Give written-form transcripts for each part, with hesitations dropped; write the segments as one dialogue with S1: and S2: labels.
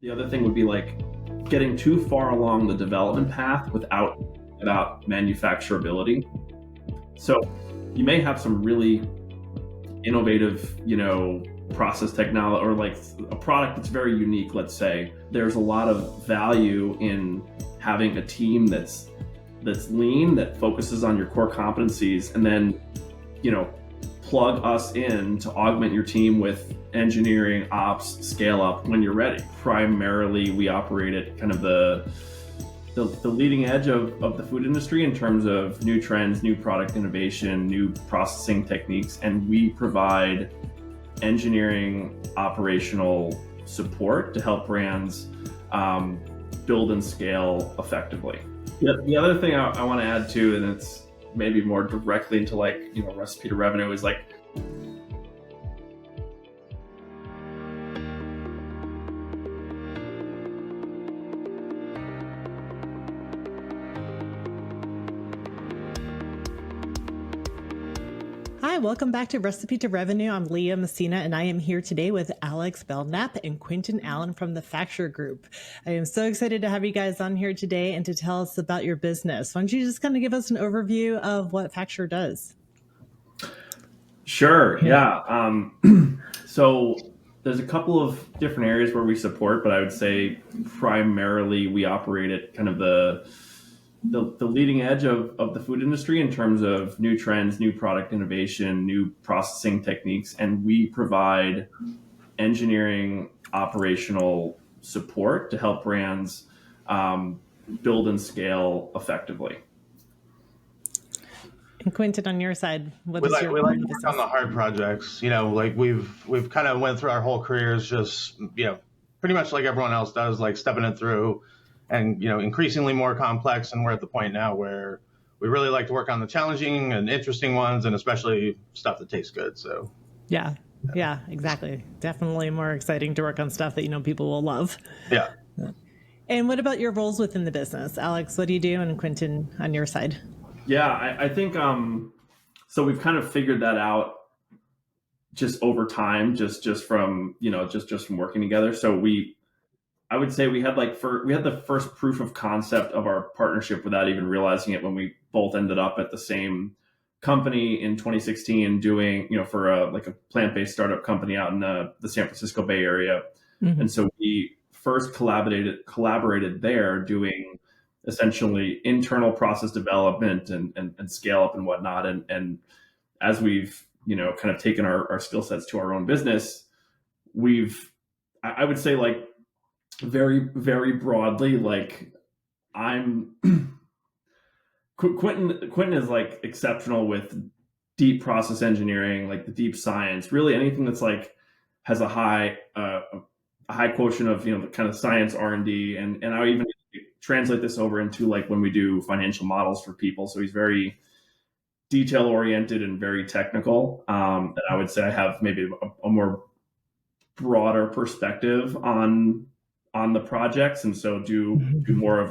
S1: The other thing would be like getting too far along the development path without about manufacturability. So you may have some really innovative, process technology or like a product that's very unique, let's say. There's a lot of value in having a team that's lean, that focuses on your core competencies, and then, plug us in to augment your team with engineering, ops, scale up when you're ready. Primarily, we operate at kind of the leading edge of the food industry in terms of new trends, new product innovation, new processing techniques, and we provide engineering, operational support to help brands build and scale effectively. The other thing I want to add too, and it's maybe more directly into recipe to revenue, is like
S2: Hi, welcome back to Recipe to Revenue. I'm Leah Messina, and I am here today with Alex Belknap and Quenten Allen from the Facture Group. I am so excited to have you guys on here today and to tell us about your business. Why don't you just kind of give us an overview of what Facture does?
S1: Sure, yeah. So there's a couple of different areas where we support, but I would say primarily we operate at kind of the leading edge of the food industry in terms of new trends, new product innovation, new processing techniques, and we provide engineering, operational support to help brands build and scale effectively.
S2: And Quenten, on your side,
S3: we like to work on the hard projects. Like we've kind of went through our whole careers just pretty much like everyone else does, like stepping it through. And, increasingly more complex. And we're at the point now where we really like to work on the challenging and interesting ones, and especially stuff that tastes good. So,
S2: yeah, exactly. Definitely more exciting to work on stuff that, people will love.
S3: Yeah.
S2: And what about your roles within the business? Alex, what do you do? And Quenten, on your side?
S1: Yeah, I think, so we've kind of figured that out just over time, just from, just from working together. So I would say we had the first proof of concept of our partnership without even realizing it when we both ended up at the same company in 2016 doing, for a plant-based startup company out in the San Francisco Bay Area. Mm-hmm. And so we first collaborated there doing essentially internal process development and scale up and whatnot. And as we've, kind of taken our skill sets to our own business, I would say very, very broadly, Quenten is exceptional with deep process engineering, the deep science, really anything that's has a high quotient of, the kind of science R&D. And I would even translate this over into when we do financial models for people. So he's very detail oriented and very technical. And I would say I have maybe a more broader perspective on the projects, and so do more of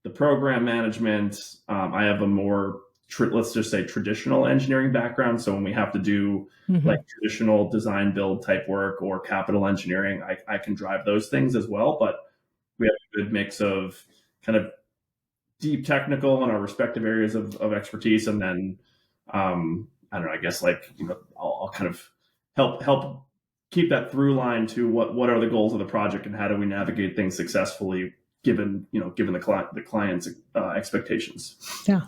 S1: the program management. I have a more let's just say traditional engineering background, so when we have to do traditional design build type work or capital engineering, I can drive those things as well. But we have a good mix of kind of deep technical in our respective areas of expertise, and then I don't know, I guess I'll kind of help keep that through line to what are the goals of the project and how do we navigate things successfully given the client's expectations.
S2: Yeah.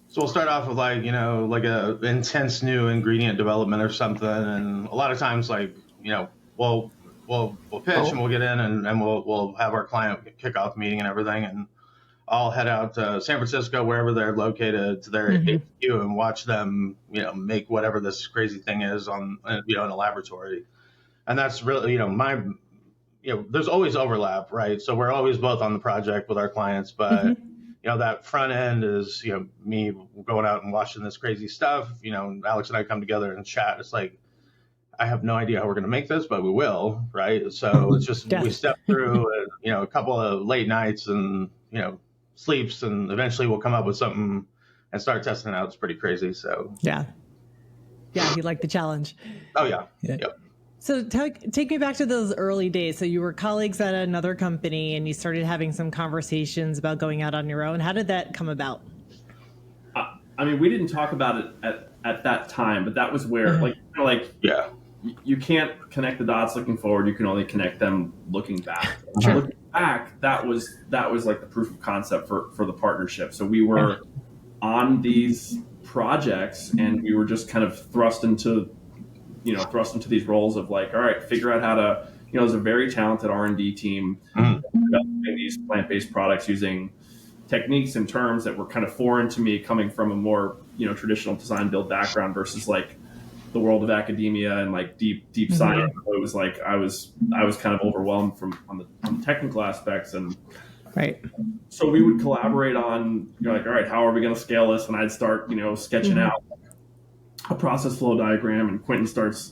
S3: So we'll start off with a intense new ingredient development or something, and a lot of times we'll pitch and we'll get in and we'll have our client kickoff meeting and everything, and I'll head out to San Francisco, wherever they're located, to their HQ and watch them make whatever this crazy thing is in a laboratory. And that's really, there's always overlap, right? So we're always both on the project with our clients, but, that front end is, me going out and watching this crazy stuff. Alex and I come together and chat. It's I have no idea how we're going to make this, but we will, right? So it's just, we step through, a couple of late nights and, sleeps, and eventually we'll come up with something and start testing it out. It's pretty crazy. So,
S2: yeah, you like the challenge.
S3: Oh, yeah. Yep.
S2: So take me back to those early days. So you were colleagues at another company and you started having some conversations about going out on your own. How did that come about?
S1: I mean, we didn't talk about it at that time, but that was where
S3: Yeah.
S1: you can't connect the dots looking forward. You can only connect them looking back.
S2: Sure.
S1: Looking back, that was like the proof of concept for the partnership. So we were on these projects and we were just kind of thrust into these roles of like, all right, figure out how to, there's a very talented R&D team developing these plant-based products using techniques and terms that were kind of foreign to me, coming from a more, traditional design build background versus like the world of academia and like deep science. So it was like I was kind of overwhelmed on the technical aspects, and
S2: right.
S1: So we would collaborate on, like, all right, how are we going to scale this? And I'd start, sketching out a process flow diagram, and Quenten starts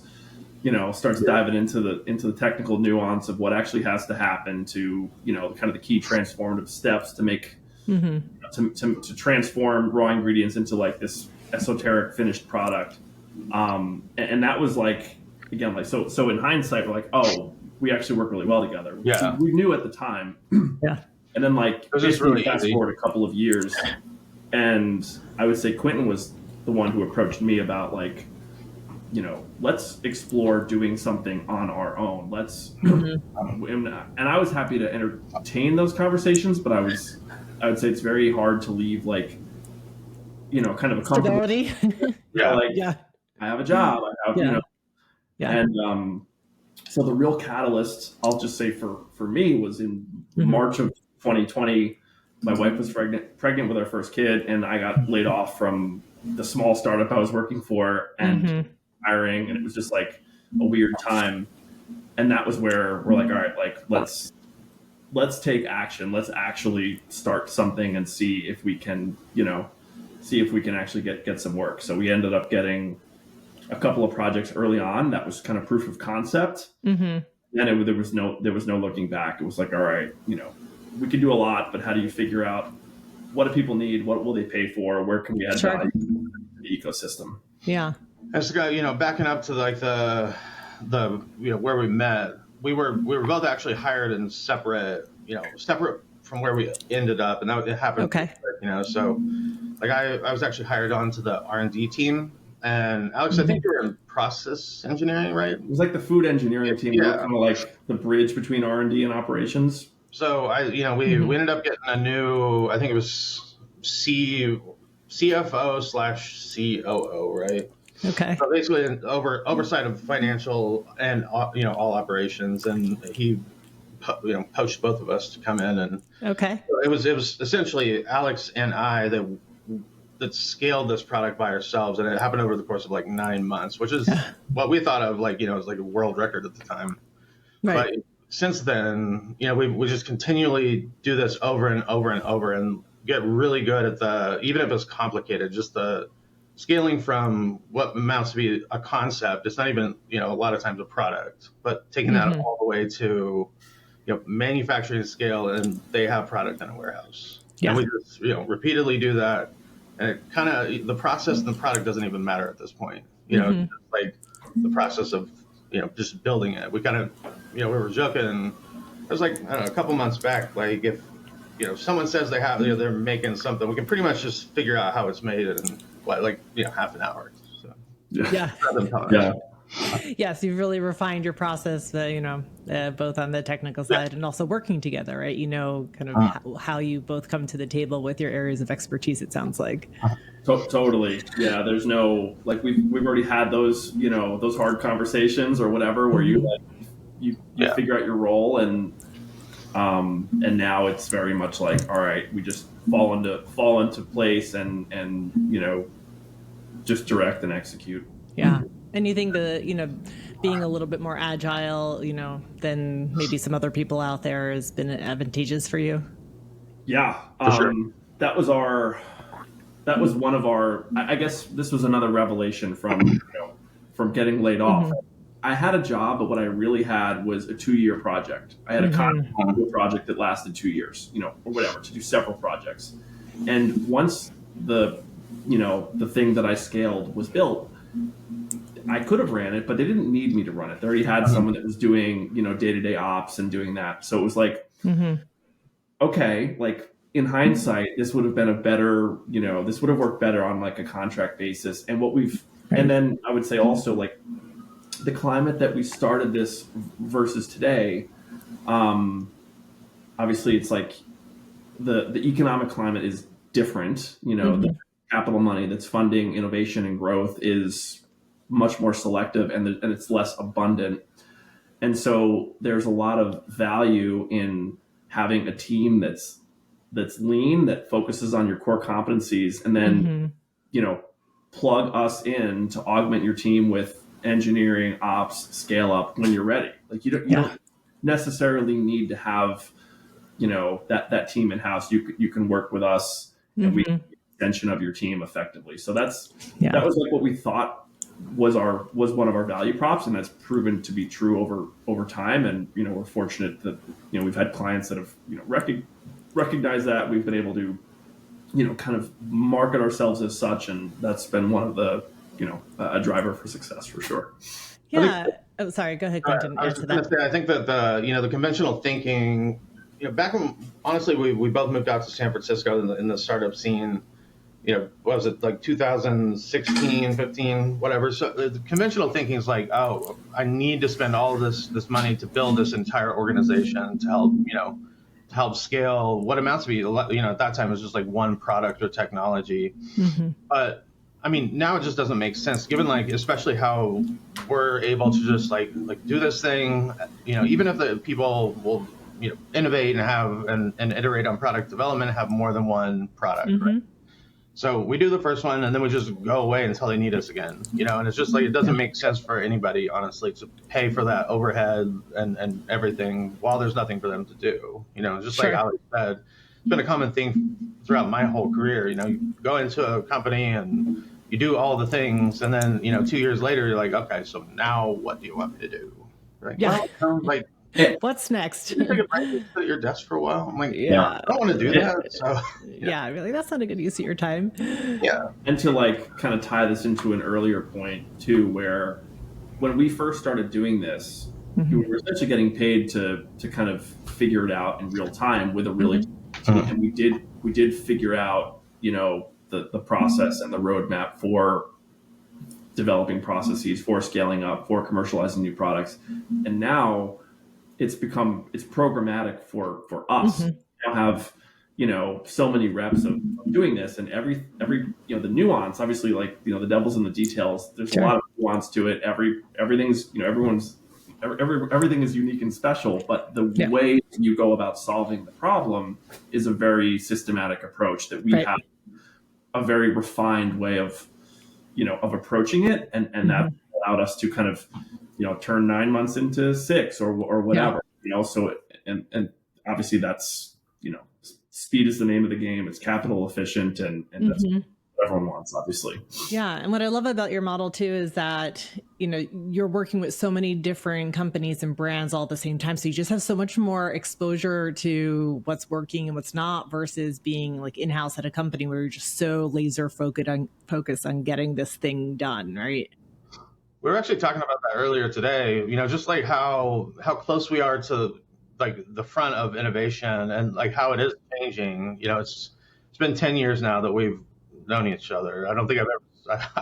S1: diving into the technical nuance of what actually has to happen to, kind of the key transformative steps to make to transform raw ingredients into like this esoteric finished product. And that was like, again, like, so in hindsight, we're like, oh, we actually work really well together.
S3: Yeah.
S1: We knew at the time.
S2: Yeah.
S1: And then like,
S3: it was just really
S1: fast forward a couple of years, and I would say Quenten was the one who approached me about like, let's explore doing something on our own. Let's, and I was happy to entertain those conversations, but I would say it's very hard to leave like, kind of a comfortable
S2: stability.
S1: I have a job. I have, and so the real catalyst, I'll just say for me, was in March of 2020. My wife was pregnant with our first kid, and I got laid off from the small startup I was working for and hiring, and it was just like a weird time. And that was where we're like, all right, like let's take action. Let's actually start something and see if we can, actually get some work. So we ended up getting a couple of projects early on. That was kind of proof of concept. Then there was no looking back. It was like, all right, we can do a lot, but how do you figure out what do people need? What will they pay for? Where can we add value to the ecosystem?
S2: Yeah.
S3: As backing up to like the where we met, we were both actually hired in separate from where we ended up, and it happened.
S2: Okay.
S3: So like I was actually hired onto the R&D team, and Alex, I think you were in process engineering, right? It
S1: was like the food engineering team.
S3: Yeah.
S1: We were kind of like the bridge between R&D and operations.
S3: So we ended up getting a new, I think it was CFO/COO, right?
S2: Okay.
S3: So basically an oversight of financial and all operations, and he poached both of us to come in, and
S2: okay.
S3: It was essentially Alex and I that scaled this product by ourselves, and it happened over the course of like 9 months, which is what we thought of like as like a world record at the time.
S2: Right.
S3: But since then, we just continually do this over and over and over, and get really good at even if it's complicated, just the scaling from what amounts to be a concept. It's not even a lot of times a product, but taking that all the way to manufacturing scale, and they have product in a warehouse.
S2: Yeah.
S3: And we just repeatedly do that, and it kind of the process and the product doesn't even matter at this point. It's like the process of just building it. We kind of we were joking. It was like, I don't know, a couple months back, like if someone says they have they're making something, we can pretty much just figure out how it's made in half an hour. So
S2: yeah. Yes, you've really refined your process, both on the technical side and also working together, right? Kind of how you both come to the table with your areas of expertise, it sounds like.
S1: Totally. Yeah. There's no, like, we've already had those, those hard conversations or whatever, where you figure out your role, and now it's very much like, all right, we just fall into place and just direct and execute.
S2: Yeah. And you think being a little bit more agile, than maybe some other people out there has been advantageous for you?
S1: Yeah.
S3: For sure.
S1: That was one of our, I guess this was another revelation from getting laid off. I had a job, but what I really had was a 2-year project. I had a project that lasted 2 years, or whatever, to do several projects. And once the thing that I scaled was built, I could have ran it, but they didn't need me to run it. They already had someone that was doing, day-to-day ops and doing that. So it was like, okay, like in hindsight, this would have been a better, this would have worked better on like a contract basis. And and then I would say also like the climate that we started this versus today, obviously it's like the economic climate is different. The capital money that's funding innovation and growth is much more selective and it's less abundant. And so there's a lot of value in having a team that's lean, that focuses on your core competencies, and then, plug us in to augment your team with engineering, ops, scale up when you're ready. Like you don't necessarily need to have, that team in house. You can work with us and we extension of your team effectively. So that was like what we thought was one of our value props, and that's proven to be true over time. And we're fortunate that we've had clients that have recognized that. We've been able to kind of market ourselves as such, and that's been one of the a driver for success for sure.
S2: Yeah. Oh, sorry. Go ahead, Quenten.
S3: I was just going to say, I think that the conventional thinking, back when honestly we both moved out to San Francisco in the startup scene. What was it, like 2016, 15, whatever. So the conventional thinking is like, oh, I need to spend all of this money to build this entire organization to help scale what amounts to be, at that time it was just like one product or technology. But I mean, now it just doesn't make sense given especially how we're able to just like do this thing, even if the people will, innovate and have and iterate on product development, have more than one product, right? So we do the first one and then we just go away until they need us again, and it's just like, it doesn't make sense for anybody, honestly, to pay for that overhead and everything while there's nothing for them to do. Just like Alex said, it's been a common thing throughout my whole career. You go into a company and you do all the things, and then, 2 years later, you're like, okay, so now what do you want me to do? Right?
S2: Yeah.
S3: Well,
S2: what's next?
S3: You take a break and sit at your desk for a while. I'm like, I don't want to do that. So
S2: really, that's not a good use of your time.
S3: Yeah.
S1: And to kind of tie this into an earlier point too, where when we first started doing this, we were essentially getting paid to kind of figure it out in real time with a really and we did figure out, the process and the roadmap for developing processes, for scaling up, for commercializing new products. And now it's programmatic for us. We now have, so many reps of doing this, and every the nuance, obviously, like, the devil's in the details. There's a lot of nuance to it. Everything's, everything is unique and special, but the way you go about solving the problem is a very systematic approach that we have a very refined way of approaching it. And that allowed us to kind of, turn 9 months into 6 or whatever, so, and obviously that's, speed is the name of the game. It's capital efficient, and that's what everyone wants, obviously.
S2: Yeah. And what I love about your model too is that, you're working with so many different companies and brands all at the same time. So you just have so much more exposure to what's working and what's not, versus being like in-house at a company where you're just so laser focused on getting this thing done. Right.
S3: We were actually talking about that earlier today, just like how close we are to like the front of innovation, and like how it is changing. It's been 10 years now that we've known each other. I don't think that's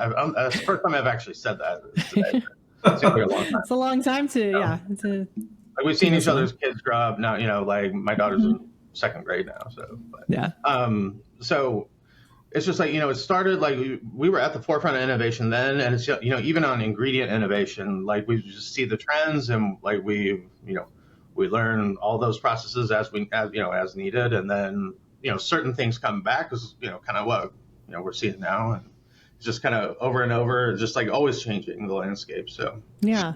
S3: the first time I've actually said that today. It seems like a long time.
S2: It's a long time to,
S3: like we've seen each other's kids grow up now, like my daughter's in second grade now. So, so it's just like, it started like we were at the forefront of innovation then. And it's, even on ingredient innovation, like we just see the trends, and like we learn all those processes as needed. And then, certain things come back as, kind of what, we're seeing now. And it's just kind of over and over, just like always changing the landscape. So,
S2: yeah.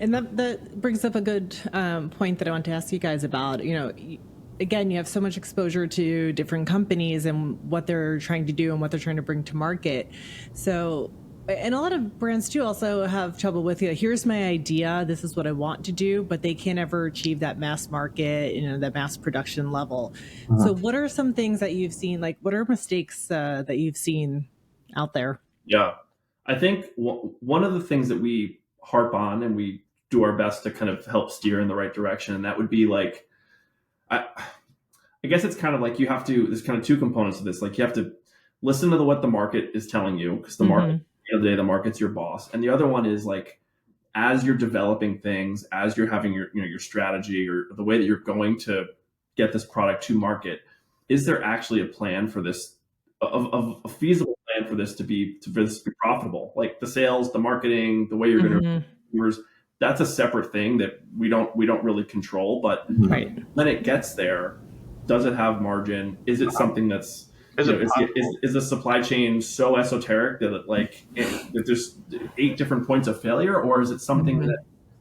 S2: And that brings up a good point that I want to ask you guys about. Again, you have so much exposure to different companies and what they're trying to do and what they're trying to bring to market. So, and a lot of brands too also have trouble with, here's my idea, this is what I want to do, but they can't ever achieve that mass market, that mass production level. So what are some things that you've seen, like what are mistakes that you've seen out there?
S1: Yeah. I think one of the things that we harp on and we do our best to kind of help steer in the right direction, and that would be like, I guess it's kind of like there's kind of two components to this. Like you have to listen to what the market is telling you, because the market, at the end of the day, the market's your boss. And the other one is like, as you're developing things, as you're having your strategy or the way that you're going to get this product to market, is there actually a plan for this, a feasible plan for this to be profitable? Like the sales, the marketing, the way you're going to viewers, that's a separate thing that we don't really control. But when it gets there, does it have margin? Is it something that's is the supply chain so esoteric that that there's 8 different points of failure, or is it something that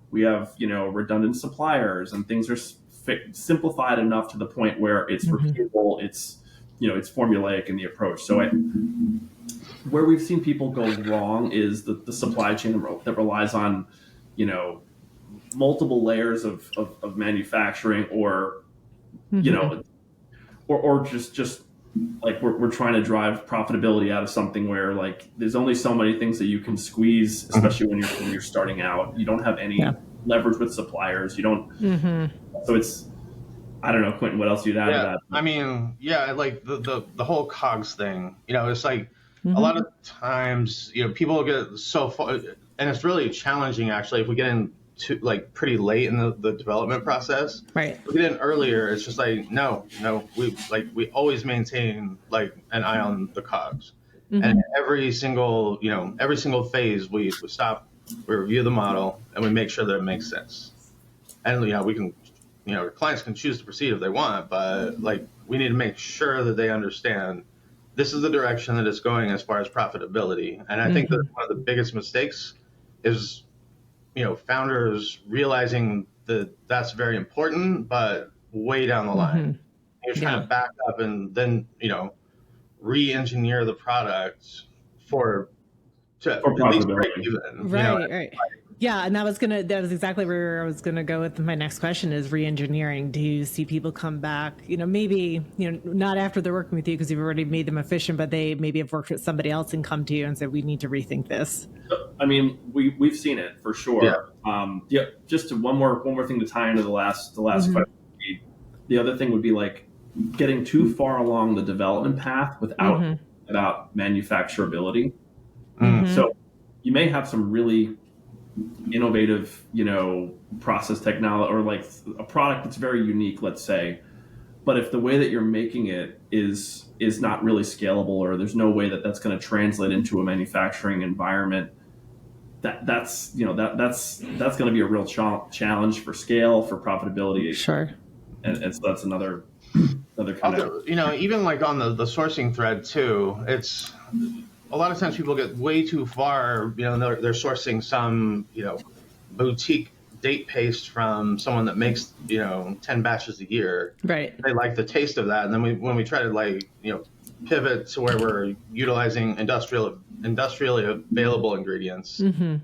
S1: we have redundant suppliers and things are simplified enough to the point where it's repeatable, it's it's formulaic in the approach. So where we've seen people go wrong is the supply chain that relies on multiple layers of manufacturing, or or just like we're trying to drive profitability out of something where like there's only so many things that you can squeeze, especially when you're starting out. You don't have any leverage with suppliers. You don't. So it's, I don't know, Quenten, what else you'd add to that?
S3: I mean, like the whole COGS thing. It's like a lot of times people get so far, and it's really challenging actually if we get into like pretty late in the development process.
S2: Right.
S3: If we get in earlier, it's just like no, we always maintain like an eye on the COGS, and every single phase we stop, we review the model, and we make sure that it makes sense. And we can, clients can choose to proceed if they want, but like we need to make sure that they understand this is the direction that it's going as far as profitability. And I think that one of the biggest mistakes is founders realizing that that's very important, but way down the line. You're trying to back up and then, re-engineer the product for at least break even.
S2: Right. Yeah, and that was exactly where I was gonna go with my next question is re-engineering. Do you see people come back, maybe, not after they're working with you because you've already made them efficient, but they maybe have worked with somebody else and come to you and said, we need to rethink this?
S1: I mean, we've seen it for sure. Just one more thing to tie into the last question. The other thing would be like getting too far along the development path without manufacturability. So you may have some really innovative, process technology, or like a product that's very unique, let's say, but if the way that you're making it is not really scalable, or there's no way that that's going to translate into a manufacturing environment, that's going to be a real challenge for scale, for profitability.
S2: Sure.
S1: And so that's another kind of,
S3: even like on the sourcing thread too, it's a lot of times people get way too far, they're sourcing some, boutique date paste from someone that makes, 10 batches a year.
S2: Right.
S3: They like the taste of that. And then when we try to pivot to where we're utilizing industrially available ingredients, and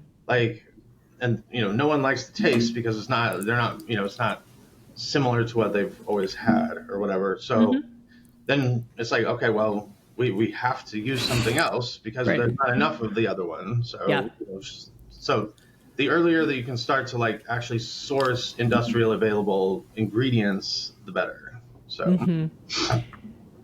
S3: no one likes the taste because it's not similar to what they've always had or whatever. So then it's like, okay, well, we have to use something else because there's not enough of the other one. So, so the earlier that you can start to like actually source industrial available ingredients, the better. So,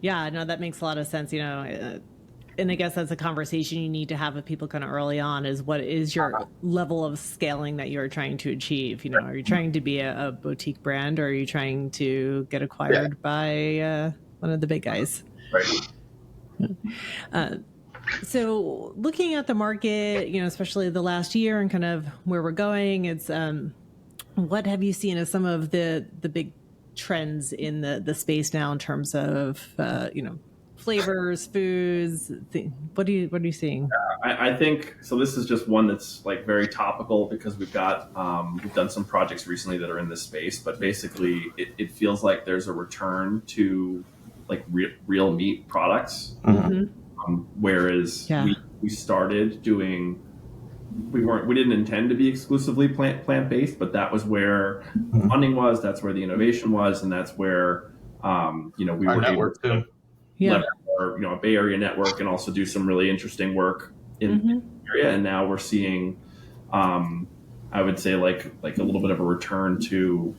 S2: yeah, no, that makes a lot of sense. And I guess that's a conversation you need to have with people kind of early on is what is your level of scaling that you're trying to achieve? Are you trying to be a boutique brand, or are you trying to get acquired by one of the big guys?
S1: Right.
S2: So looking at the market, especially the last year and kind of where we're going, it's what have you seen as some of the big trends in the space now in terms of flavors, foods? What are you seeing?
S1: I think so. This is just one that's like very topical because we've done some projects recently that are in this space, but basically it feels like there's a return to like real meat products. Whereas we started doing, we didn't intend to be exclusively plant-based, but that was where the funding was, that's where the innovation was, and that's where we were able to leverage our, a Bay Area network and also do some really interesting work in area, and now we're seeing, I would say like a little bit of a return to,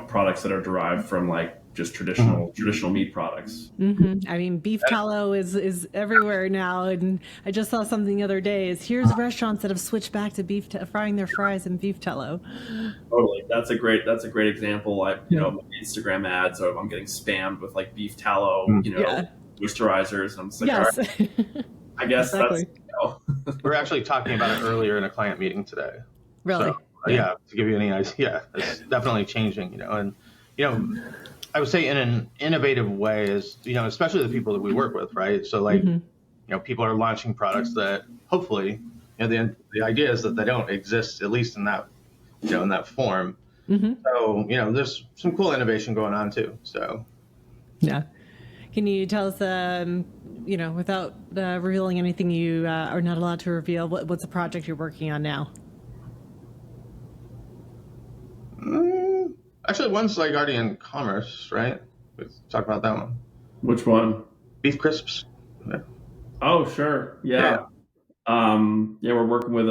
S1: products that are derived from like just traditional meat products.
S2: I mean, beef tallow is everywhere now, and I just saw something the other day. Here's restaurants that have switched back to frying their fries in beef tallow.
S1: Totally, that's a great example. Instagram ads, I'm getting spammed with like beef tallow, moisturizers, and I'm just like,
S2: Yes.
S1: all right, I guess
S2: exactly.
S3: We were actually talking about it earlier in a client meeting today.
S2: Really?
S3: So, to give you any idea, it's definitely changing, and, I would say in an innovative way is, especially the people that we work with, right? So like, people are launching products that hopefully, the idea is that they don't exist, at least in that, in that form. So, there's some cool innovation going on too. So,
S2: yeah. Can you tell us, without revealing anything you are not allowed to reveal, what's the project you're working on now?
S3: Actually, one's like already in commerce, right? Let's talk about that one.
S1: Which one?
S3: Beef crisps. Yeah.
S1: Oh, sure. Yeah. We're working with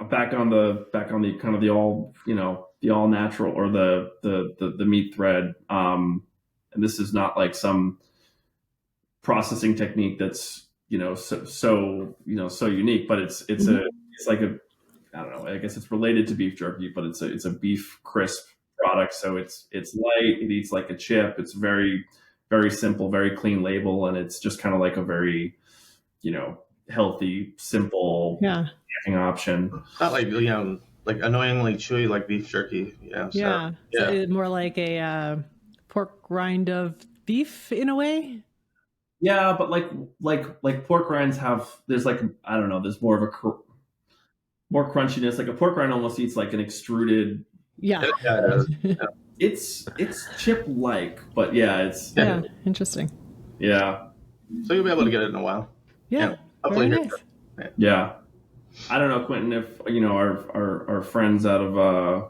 S1: back on the kind of the all, the all natural, or the meat thread. And this is not like some processing technique that's, so unique, but it's like a, I don't know, I guess it's related to beef jerky, but it's a beef crisp product. So it's light, it eats like a chip. It's very, very simple, very clean label. And it's just kind of like a very, healthy, simple snacking option.
S3: It's not like, like annoyingly chewy like beef jerky.
S2: So more like a pork rind of beef in a way.
S1: Yeah, but like pork rinds there's like, I don't know, there's more of a more crunchiness. Like a pork rind almost eats like an extruded.
S2: Yeah.
S1: It's chip like, but it's
S2: interesting.
S1: Yeah.
S3: So you'll be able to get it in a while.
S2: Yeah.
S3: Hopefully.
S2: Very nice.
S1: Yeah. I don't know, Quenten, if our friends out of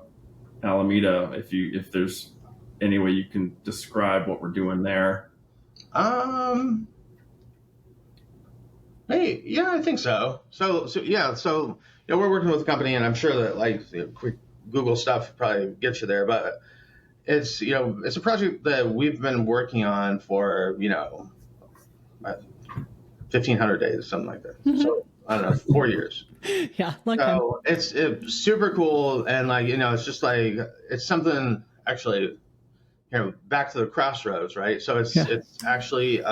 S1: Alameda, if there's any way you can describe what we're doing there.
S3: Hey, yeah, I think so. So we're working with a company, and I'm sure that like quick Google stuff probably gets you there, but it's it's a project that we've been working on for 1,500 days, something like that. So I don't know, 4 years.
S2: Yeah, long time.
S3: So it's super cool, and like it's just like it's something actually back to the crossroads, right? So it's actually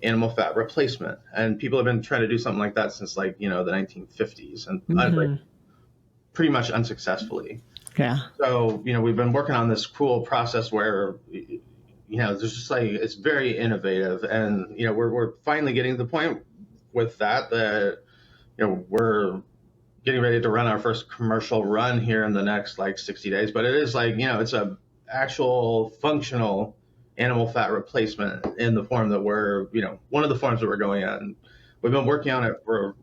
S3: animal fat replacement, and people have been trying to do something like that since like the 1950s, and like pretty much unsuccessfully.
S2: Yeah.
S3: So we've been working on this cool process where there's just like it's very innovative, and we're finally getting to the point with that we're getting ready to run our first commercial run here in the next like 60 days. But it is like it's a actual functional animal fat replacement in the form that we're one of the forms that we're going on. We've been working on it for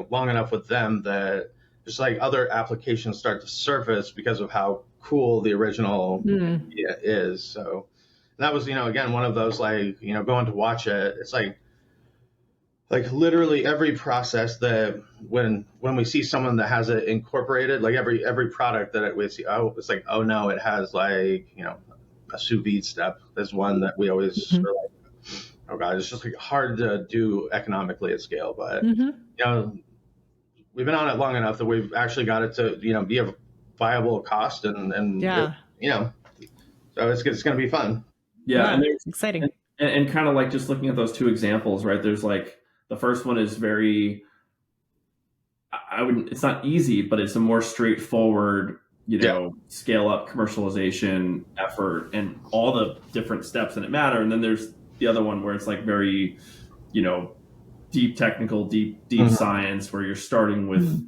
S3: long enough with them that just like other applications start to surface because of how cool the original idea is. So that was again one of those like going to watch it. It's like literally every process that when we see someone that has it incorporated, like every product that we see, it's like, oh no, it has like a sous vide step. There's one that we always are like, oh god, it's just like hard to do economically at scale, but we've been on it long enough that we've actually got it to be a viable cost, and so it's going to be fun.
S1: Yeah, and
S2: it's exciting.
S1: And kind of like just looking at those two examples, right? There's like the first one is very, it's not easy, but it's a more straightforward, scale up commercialization effort and all the different steps in it matter. And then there's the other one where it's like very, deep technical, deep science, where you're starting with,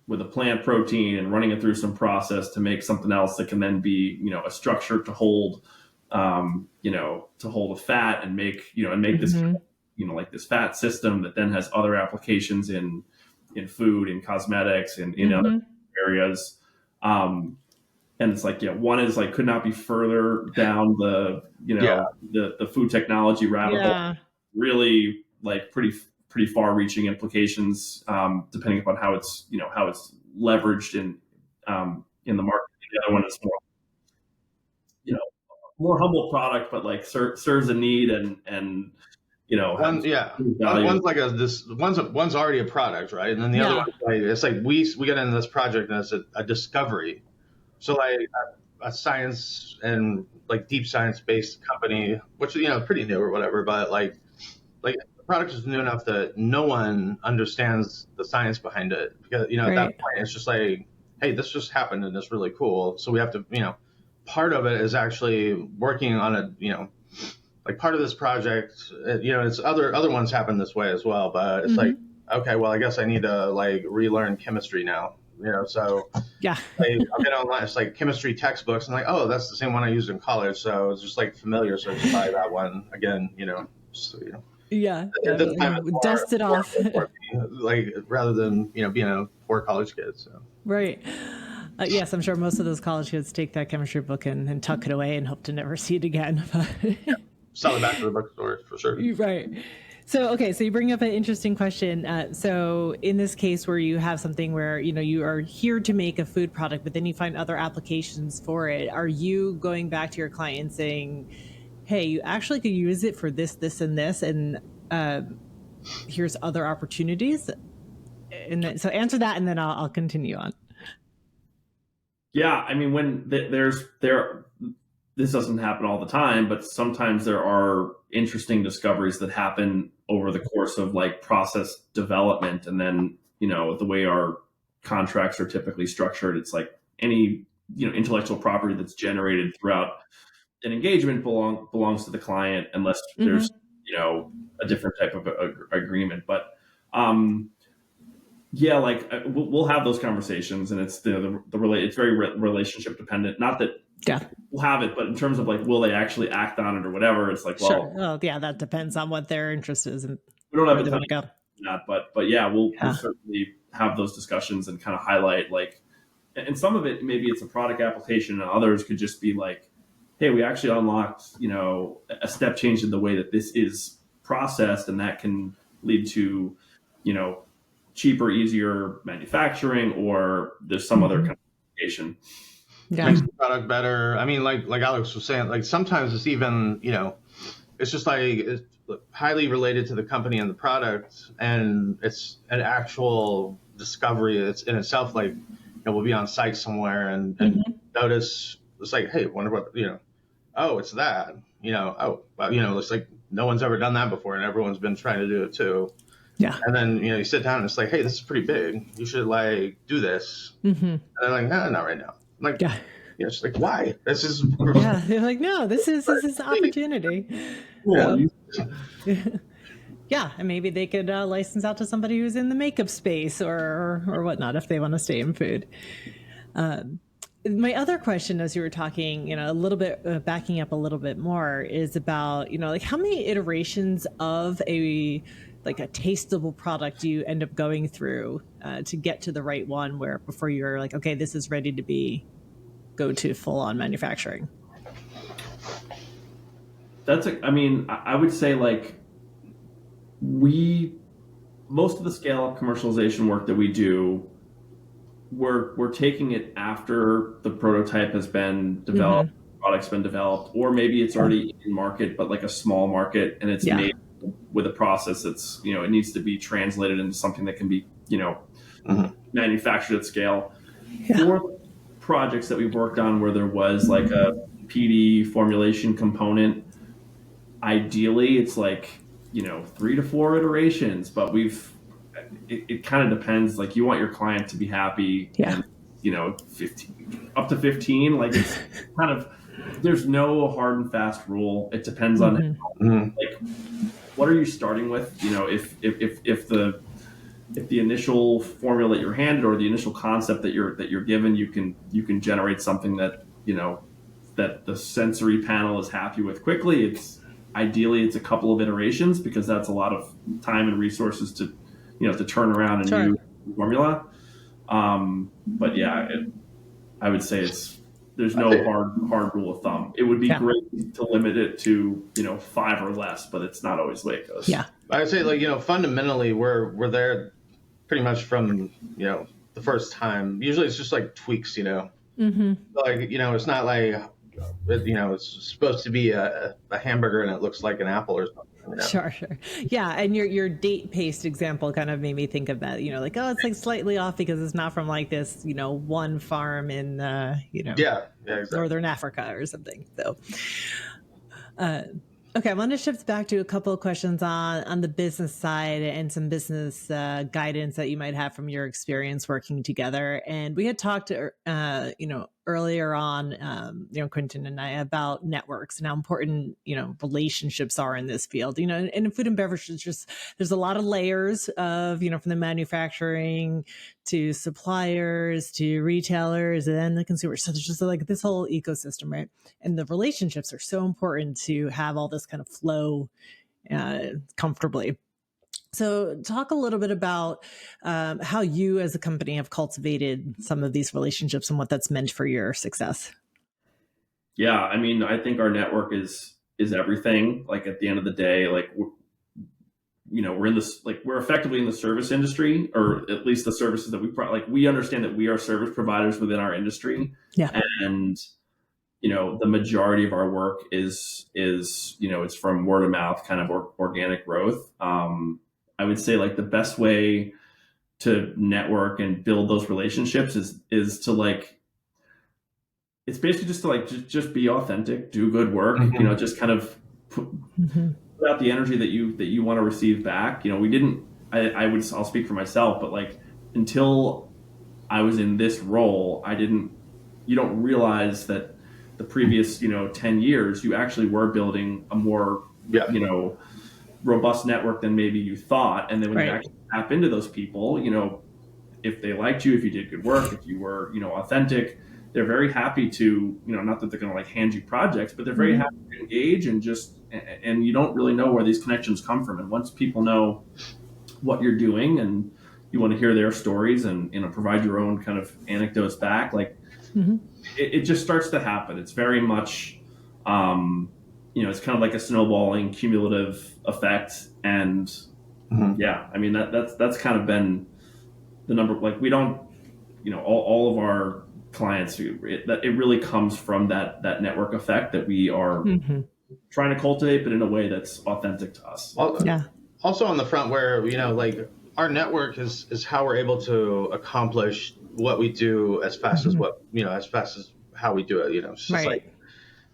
S1: with a plant protein and running it through some process to make something else that can then be, a structure to hold, to hold a fat and make, this, like this fat system that then has other applications in food and cosmetics and in other areas. and it's like, yeah, one is like could not be further down the, the food technology rabbit hole, really like pretty far reaching implications, depending upon how it's, how it's leveraged in the market. The other one is more, more humble product, but like serves a need and
S3: One, one's like one's already a product, right? And then the other one's like, it's like we get into this project and it's a discovery. So like a science and like deep science based company, which pretty new or whatever, but like the product is new enough that no one understands the science behind it, because at that point it's just like, hey, this just happened and it's really cool. So we have to, part of it is actually working on a, like part of this project, it's other ones happen this way as well, but it's like, okay, well, I guess I need to like relearn chemistry now, so like, I'll get online, it's like chemistry textbooks and like, oh, that's the same one I used in college, so it's just like familiar, so I just buy that one again, so,
S2: dust it off,
S3: like rather than being a poor college kid. So
S2: right. Yes, I'm sure most of those college kids take that chemistry book and tuck it away and hope to never see it again.
S3: Sell it back to the bookstore for sure.
S2: Right. So, okay, so you bring up an interesting question. So in this case where you have something where, you are here to make a food product, but then you find other applications for it, are you going back to your client and saying, hey, you actually could use it for this, this, and this, and here's other opportunities? And then, so answer that, and then I'll continue on.
S1: Yeah, I mean, when this doesn't happen all the time, but sometimes there are interesting discoveries that happen over the course of like process development. And then, the way our contracts are typically structured, it's like any, intellectual property that's generated throughout an engagement belongs to the client, unless there's, a different type of agreement. But, yeah, like we'll have those conversations, and it's it's very relationship dependent. Not that we'll have it, but in terms of like, will they actually act on it or whatever? It's like, well,
S2: sure. Well, yeah, that depends on what their interest is, and
S1: we don't have a ton of that, but yeah, we'll certainly have those discussions and kind of highlight like, and some of it maybe it's a product application, and others could just be like, hey, we actually unlocked a step change in the way that this is processed, and that can lead to cheaper, easier manufacturing, or there's some other kind of application.
S3: Makes the product better. I mean, like Alex was saying, like sometimes it's even, it's just like it's highly related to the company and the product, and it's an actual discovery. It's in itself like, we'll be on site somewhere and notice it's like, hey, wonder what, oh, it's that, oh, well, it's like no one's ever done that before, and everyone's been trying to do it too.
S2: Yeah.
S3: And then, you sit down and it's like, hey, this is pretty big. You should like do this. And they're like, no, not right now. I'm like, it's like, why? This is.
S2: Yeah. They're like, no, this is opportunity. Yeah. And maybe they could license out to somebody who's in the makeup space or whatnot, if they want to stay in food. My other question, as you were talking, a little bit, backing up a little bit more, is about, like how many iterations of a tasteable product do you end up going through to get to the right one where before you're like, okay, this is ready to go to full on manufacturing?
S1: I would say like most of the scale up commercialization work that we do, we're taking it after the prototype has been developed, product's been developed, or maybe it's already in market, but like a small market, and it's made with a process that's, it needs to be translated into something that can be, manufactured at scale. For projects that we've worked on where there was like a PD formulation component, ideally it's like, 3 to 4 iterations, but it kind of depends. Like you want your client to be happy.
S2: Yeah.
S1: And, 15, up to 15, like it's kind of, there's no hard and fast rule. It depends on like, what are you starting with? If the initial formula that you're handed or the initial concept that you're given, you can generate something that that the sensory panel is happy with quickly. Ideally it's a couple of iterations, because that's a lot of time and resources to to turn around a new formula. But yeah, I would say it's there's no hard rule of thumb. It would be great to limit it to 5 or less, but it's not always the way it goes.
S2: Yeah,
S3: I would say fundamentally we're there pretty much from the first time. Usually it's just like tweaks,
S2: Mm-hmm.
S3: like it's not like it's supposed to be a hamburger and it looks like an apple or something.
S2: Sure. Yeah, and your date paste example kind of made me think of that. Like, oh, it's like slightly off because it's not from like this, one farm in
S3: exactly.
S2: Northern Africa or something. So, okay, I want to shift back to a couple of questions on the business side and some business guidance that you might have from your experience working together. And we had talked, earlier on, Quenten and I, about networks and how important, relationships are in this field. And in food and beverage, there's a lot of layers of, from the manufacturing to suppliers to retailers and then the consumers. So there's just like this whole ecosystem, right? And the relationships are so important to have all this kind of flow comfortably. So talk a little bit about how you as a company have cultivated some of these relationships and what that's meant for your success.
S1: Yeah, I mean, I think our network is everything. Like at the end of the day, like we're in this, like we're effectively in the service industry, or at least the services that we understand that we are service providers within our industry.
S2: Yeah.
S1: And the majority of our work is it's from word of mouth, kind of organic growth. I would say like the best way to network and build those relationships is to like, it's basically just to like just be authentic, do good work, just kind of put out the energy that you want to receive back. I'll speak for myself, but like until I was in this role, you don't realize that the previous 10 years you actually were building a more robust network than maybe you thought. And then when you actually tap into those people, if they liked you, if you did good work, if you were authentic, they're very happy to not that they're going to like hand you projects, but they're very happy to engage and you don't really know where these connections come from. And once people know what you're doing and you want to hear their stories and provide your own kind of anecdotes back, like it just starts to happen. It's very much it's kind of like a snowballing cumulative effect. And I mean that's kind of been the number. Like we don't all of our clients, it really comes from that network effect that we are trying to cultivate, but in a way that's authentic to us.
S3: Also on the front where like our network is how we're able to accomplish what we do as fast as how we do it. It's just like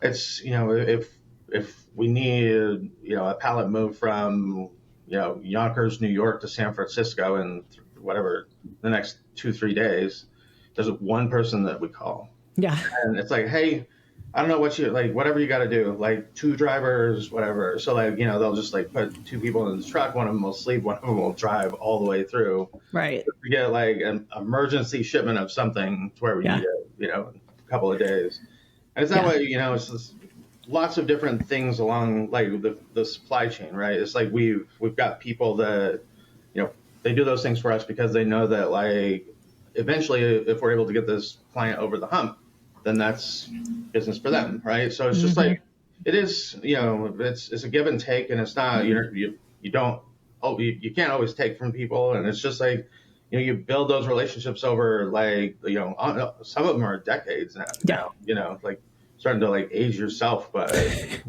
S3: it's if we need a pallet moved from Yonkers, New York to San Francisco in whatever the next 2-3 days, there's one person that we call.
S2: Yeah.
S3: And it's like, hey, I don't know what you like, whatever you got to do, like 2 drivers, whatever. So like, they'll just like put 2 people in the truck. One of them will sleep. One of them will drive all the way through.
S2: Right.
S3: We get like an emergency shipment of something to where we need it, in a couple of days. And it's that way, it's just lots of different things along like the supply chain, right? It's like we've got people that, they do those things for us because they know that like eventually if we're able to get this client over the hump, then that's business for them, right? So it's just like it is, it's a give and take, and it's not you can't always take from people, and it's just like you build those relationships over like some of them are decades now. Like starting to like age yourself, but
S2: like,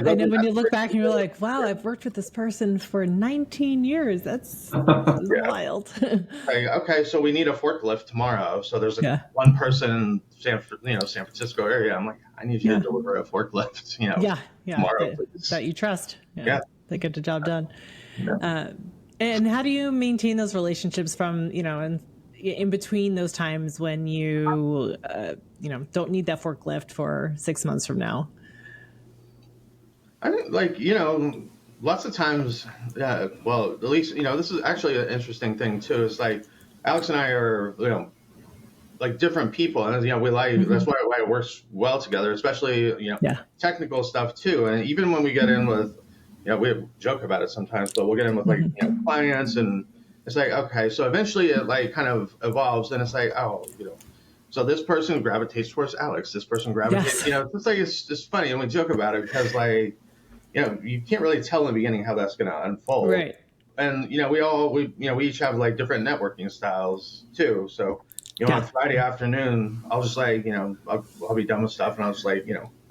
S2: and then when you look back and you're like, wow, I've worked with this person for 19 years. That's wild.
S3: Like, okay, so we need a forklift tomorrow. So there's like one person in San Francisco area. I'm like, I need you to deliver a forklift, tomorrow,
S2: that you trust. They get the job done. And how do you maintain those relationships from, in between those times when you, don't need that forklift for 6 months from now?
S3: I think like, lots of times, well, at least, this is actually an interesting thing too. It's like Alex and I are, like different people, and we like that's why it works well together, especially technical stuff too. And even when we get in with, we joke about it sometimes, but we'll get in with like clients, and it's like, okay, so eventually it like kind of evolves, and it's like, oh, so this person gravitates towards Alex. This person gravitates,
S2: Yes.
S3: it's just funny. And we joke about it because you can't really tell in the beginning how that's going to unfold.
S2: Right.
S3: And, we each have like different networking styles too. So, on a Friday afternoon, I'll just I'll be done with stuff and I'll just look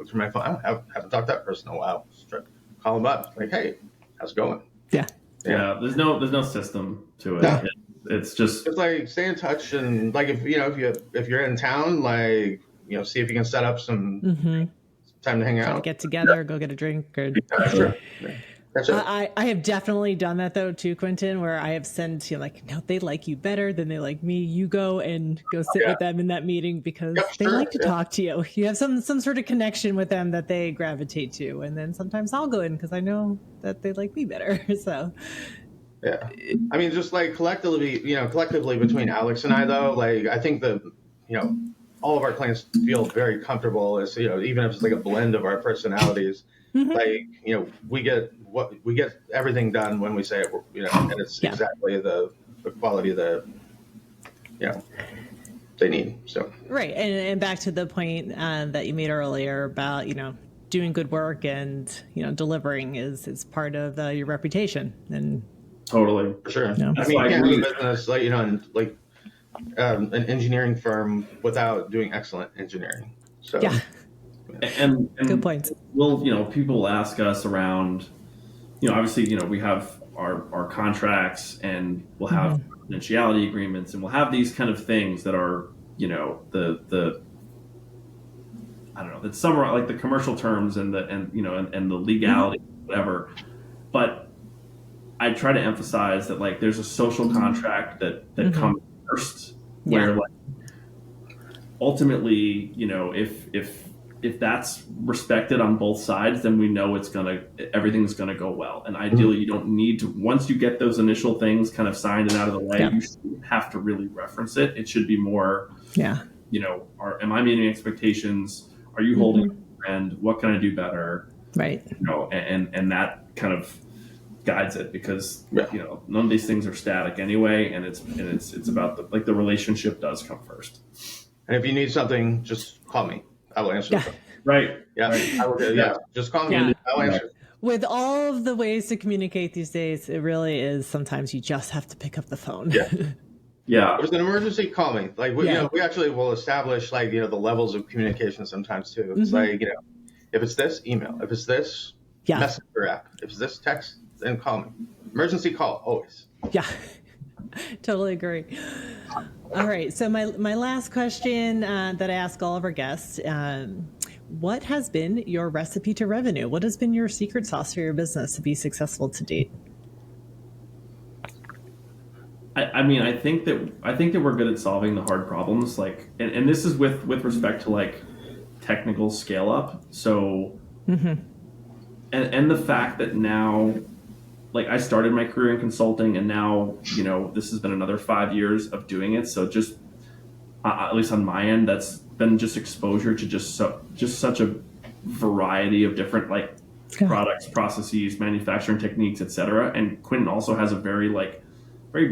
S3: through my phone. I haven't talked to that person in a while. Just call them up. Like, hey, how's it going?
S2: Yeah.
S1: There's no system to it.
S3: No.
S1: It's just
S3: like stay in touch and like if you're in town, see if you can set up some time to hang out.
S2: To get together, go get a drink. Or...
S3: Yeah, sure. Yeah. That's it.
S2: I have definitely done that though too, Quenten, where I have sent no, they like you better than they like me. You go sit with them in that meeting because they like to talk to you. You have some sort of connection with them that they gravitate to, and then sometimes I'll go in because I know that they like me better. So.
S3: Yeah, I mean, just like collectively between Alex and I, though, I think that all of our clients feel very comfortable as even if it's like a blend of our personalities, we get everything done when we say it, and it's exactly the quality that they need. So
S2: right, and back to the point that you made earlier about doing good work and delivering is part of your reputation and.
S1: Totally.
S3: For sure.
S2: No.
S3: I mean, you can't have a business an engineering firm without doing excellent engineering. So
S1: and
S2: good points.
S1: Well, people will ask us around, obviously, we have our contracts and we'll have confidentiality agreements and we'll have these kind of things that are, the I don't know, that summarize like the commercial terms and the legality, whatever. But I try to emphasize that there's a social contract that comes first, where ultimately, if that's respected on both sides, then we know everything's gonna go well. And ideally, you don't need to, once you get those initial things kind of signed and out of the way, you shouldn't have to really reference it. It should be more, am I meeting expectations? Are you holding a friend? What can I do better?
S2: Right.
S1: And that kind of guides it because none of these things are static anyway, and it's about the relationship does come first.
S3: And if you need something, just call me. I will answer.
S1: Right.
S3: Yeah.
S1: Right.
S3: I will. Yeah. Just call me.
S2: Yeah.
S3: I will answer.
S2: With all of the ways to communicate these days, it really is sometimes you just have to pick up the phone.
S1: Yeah.
S3: If there's an emergency, call me. We actually will establish the levels of communication sometimes too. It's if it's this, email. If it's this, messenger app. If it's this, text. Then call me. Emergency call, always.
S2: Yeah, totally agree. All right. So my last question that I ask all of our guests, what has been your recipe to revenue? What has been your secret sauce for your business to be successful to date?
S1: I mean, I think that we're good at solving the hard problems, and this is with respect to technical scale up. So, and the fact that now, I started my career in consulting, and now this has been another 5 years of doing it. So just at least on my end, that's been just exposure to just such a variety of different products, processes, manufacturing techniques, etc. And Quenten also has a very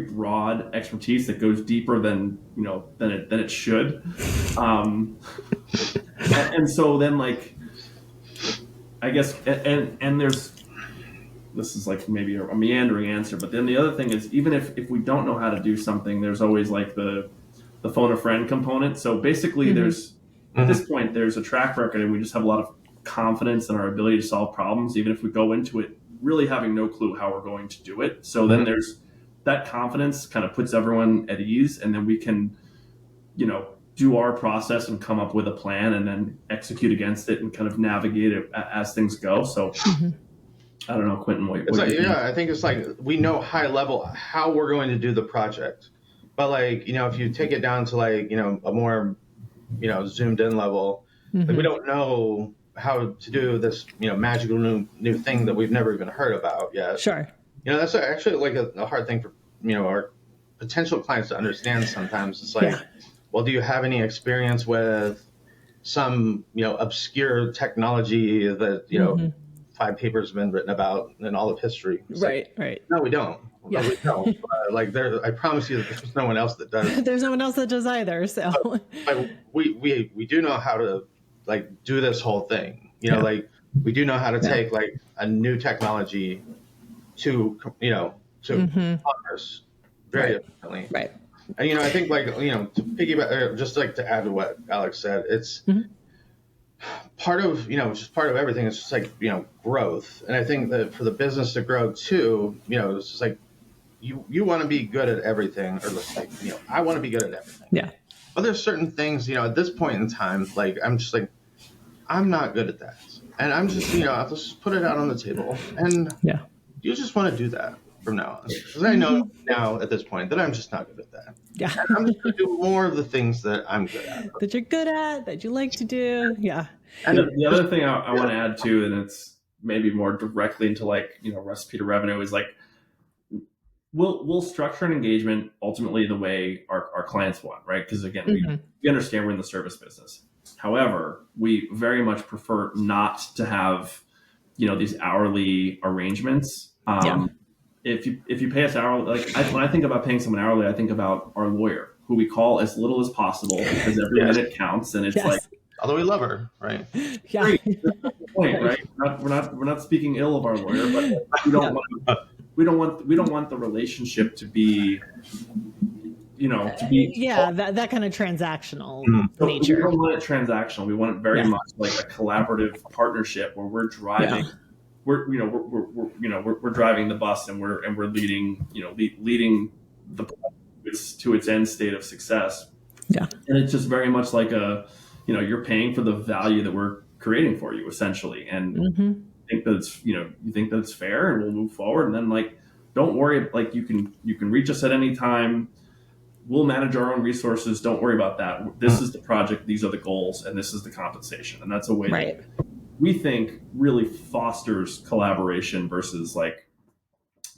S1: broad expertise that goes deeper than it should. And so then I guess and there's. This is maybe a meandering answer, but then the other thing is, even if we don't know how to do something, there's always the phone a friend component. So basically there's at this point, there's a track record and we just have a lot of confidence in our ability to solve problems, even if we go into it really having no clue how we're going to do it. So then there's that confidence kind of puts everyone at ease, and then we can, do our process and come up with a plan and then execute against it and kind of navigate it as things go. So I don't know, Quenten, what do you think?
S3: I think it's we know high level how we're going to do the project, but if you take it down to a more zoomed in level, we don't know how to do this magical new thing that we've never even heard about yet.
S2: Sure.
S3: That's actually a hard thing for our potential clients to understand sometimes. It's well, do you have any experience with some obscure technology that 5 papers have been written about in all of history? It's
S2: right.
S3: No, we don't.
S2: Yeah.
S3: We don't. Like I promise you that there's no one else that does.
S2: There's no one else that does either. So
S3: But we do know how to like do this whole thing. You know,
S2: Yeah.
S3: like we do know how to
S2: Yeah.
S3: take like a new technology to commerce very
S2: Right.
S3: efficiently.
S2: Right.
S3: And I think like to piggyback, just like to add to what Alex said, it's part of just part of everything. It's just like growth, and I think that for the business to grow too, it's just like you want to be good at everything, or like I want to be good at everything.
S2: Yeah.
S3: But there's certain things at this point in time, like I'm just like I'm not good at that, and I'm just I'll just put it out on the table, and
S2: Yeah.
S3: you just want to do that from now on, because I know now at this point that I'm just not good at that.
S2: Yeah.
S3: And I'm just going to do more of the things that I'm good at.
S2: That you're good at, that you like to do. Yeah.
S1: And the other thing I want to add too, and it's maybe more directly into like, recipe to revenue, is like we'll structure an engagement ultimately the way our clients want, right? Because again, we understand we're in the service business. However, we very much prefer not to have, these hourly arrangements. If you pay us hourly, like when I think about paying someone hourly, I think about our lawyer, who we call as little as possible because every minute counts, and it's like,
S3: although we love her, right?
S2: Yeah.
S1: Great. That's the point, right? We're not speaking ill of our lawyer, but we don't want the relationship to be,
S2: that kind of transactional nature.
S1: We don't want it transactional. We want it very much like a collaborative partnership where we're driving. We're driving the bus, and we're leading leading the to its end state of success.
S2: Yeah.
S1: And it's just very much like you're paying for the value that we're creating for you, essentially. And think that you think that it's fair, and we'll move forward. And then like, don't worry, like you can reach us at any time. We'll manage our own resources. Don't worry about that. This is the project. These are the goals, and this is the compensation. And that's a way that we think really fosters collaboration versus like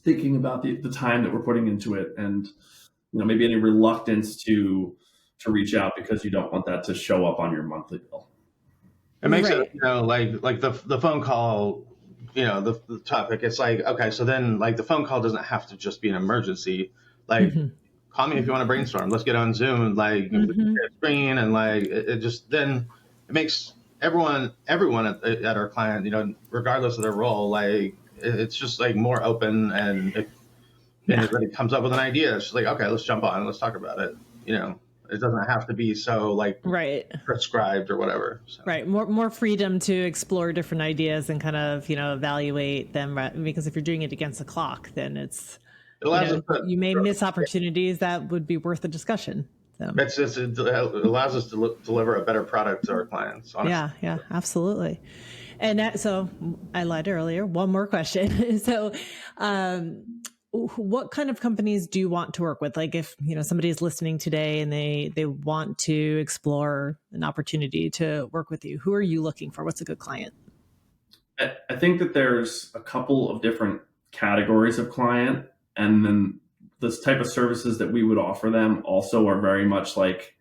S1: thinking about the time that we're putting into it, and maybe any reluctance to reach out because you don't want that to show up on your monthly bill.
S3: It makes it like the phone call, the topic. It's like, okay, so then like the phone call doesn't have to just be an emergency. Like call me if you want to brainstorm. Let's get on Zoom and like share a screen, and like it just then it makes everyone at our client, regardless of their role, like it's just like more open, and if anybody comes up with an idea, it's just like, okay, let's jump on, let's talk about it. It doesn't have to be so like prescribed or whatever. So.
S2: Right. More freedom to explore different ideas and kind of, evaluate them, because if you're doing it against the clock, then you may miss opportunities that would be worth a discussion. So.
S3: It allows us to deliver a better product to our clients. Honestly.
S2: Yeah, absolutely. And so I lied earlier. One more question. So, what kind of companies do you want to work with? Like if, somebody's listening today and they want to explore an opportunity to work with you, who are you looking for? What's a good client?
S1: I think that there's a couple of different categories of client, and then this type of services that we would offer them also are very much like,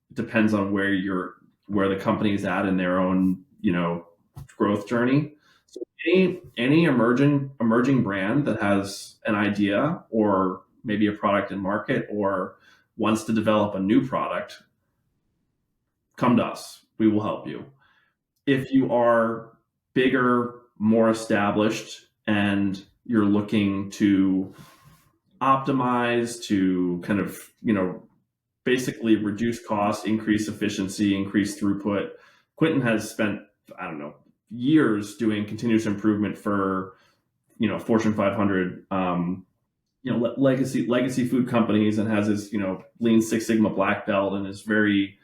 S1: it depends on where the company is at in their own, growth journey. So any emerging brand that has an idea or maybe a product in market or wants to develop a new product, come to us. We will help you. If you are bigger, more established, and you're looking to optimize, to kind of, basically reduce costs, increase efficiency, increase throughput, Quenten has spent, years doing continuous improvement for, Fortune 500, legacy food companies, and has his, Lean Six Sigma black belt, and is very,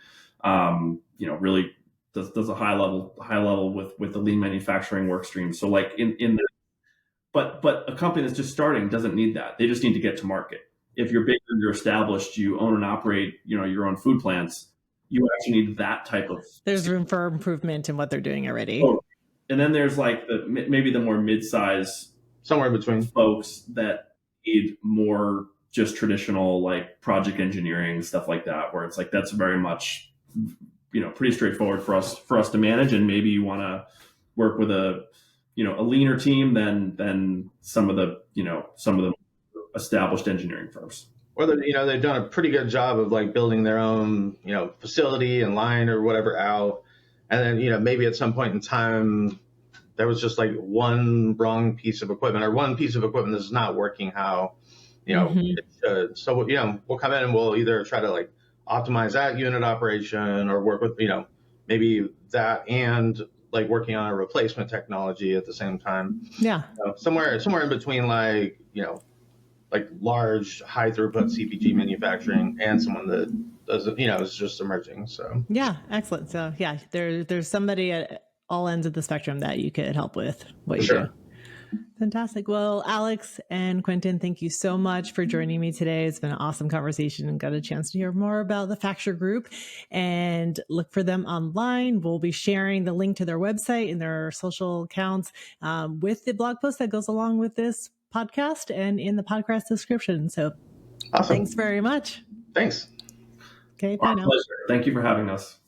S1: really does a high level with the lean manufacturing work stream. So like but a company that's just starting doesn't need that. They just need to get to market. If you're bigger, you're established, you own and operate, your own food plants, you actually need that type of.
S2: There's room for improvement in what they're doing already.
S1: Oh, and then there's like maybe the more mid-size,
S3: somewhere between
S1: folks that need more just traditional like project engineering, stuff like that, where it's like that's very much, pretty straightforward for us to manage, and maybe you want to work with a leaner team than some of the established engineering firms.
S3: Or they've done a pretty good job of like building their own, facility and line or whatever out. And then, maybe at some point in time, there was just like one wrong piece of equipment or one piece of equipment that's not working how, it should. So, we'll come in and we'll either try to like optimize that unit operation or work with, maybe that and like working on a replacement technology at the same time.
S2: Yeah.
S3: Somewhere in between, like, like large high throughput CPG manufacturing and someone that does, is just emerging. So
S2: yeah, excellent. So yeah, there's somebody at all ends of the spectrum that you could help with what you do. Fantastic. Well, Alex and Quenten, thank you so much for joining me today. It's been an awesome conversation and got a chance to hear more about the Facture Group, and look for them online. We'll be sharing the link to their website and their social accounts with the blog post that goes along with this podcast and in the podcast description. So
S3: awesome.
S2: Thanks very much.
S3: Thanks.
S2: Okay. Bye now.
S1: Pleasure. Thank you for having us.